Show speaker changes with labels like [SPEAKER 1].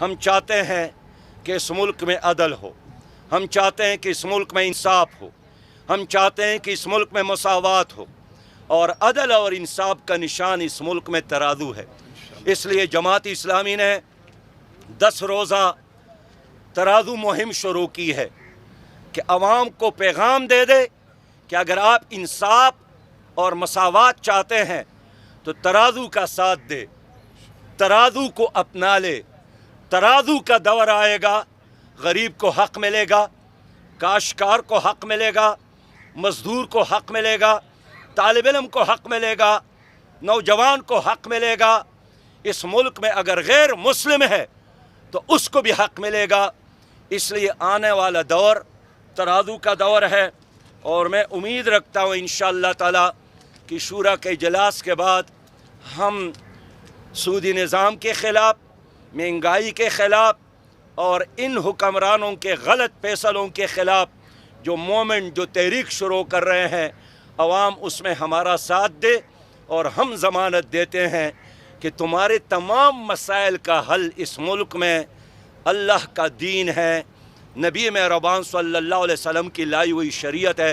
[SPEAKER 1] ہم چاہتے ہیں کہ اس ملک میں عدل ہو، ہم چاہتے ہیں کہ اس ملک میں انصاف ہو، ہم چاہتے ہیں کہ اس ملک میں مساوات ہو، اور عدل اور انصاف کا نشان اس ملک میں ترازو ہے۔ اس لیے جماعت اسلامی نے 10 روزہ ترازو مہم شروع کی ہے کہ عوام کو پیغام دے دے کہ اگر آپ انصاف اور مساوات چاہتے ہیں تو ترازو کا ساتھ دے، ترازو کو اپنا لے۔ ترازو کا دور آئے گا، غریب کو حق ملے گا، کاشتکار کو حق ملے گا، مزدور کو حق ملے گا، طالب علم کو حق ملے گا، نوجوان کو حق ملے گا۔ اس ملک میں اگر غیر مسلم ہے تو اس کو بھی حق ملے گا۔ اس لیے آنے والا دور ترازو کا دور ہے، اور میں امید رکھتا ہوں انشاءاللہ تعالی کہ شورا کے اجلاس کے بعد ہم سودی نظام کے خلاف، مہنگائی کے خلاف اور ان حکمرانوں کے غلط فیصلوں کے خلاف جو مومنٹ، جو تحریک شروع کر رہے ہیں، عوام اس میں ہمارا ساتھ دے، اور ہم ضمانت دیتے ہیں کہ تمہارے تمام مسائل کا حل اس ملک میں اللہ کا دین ہے، نبی مہربان صلی اللہ علیہ وسلم کی لائی ہوئی شریعت ہے۔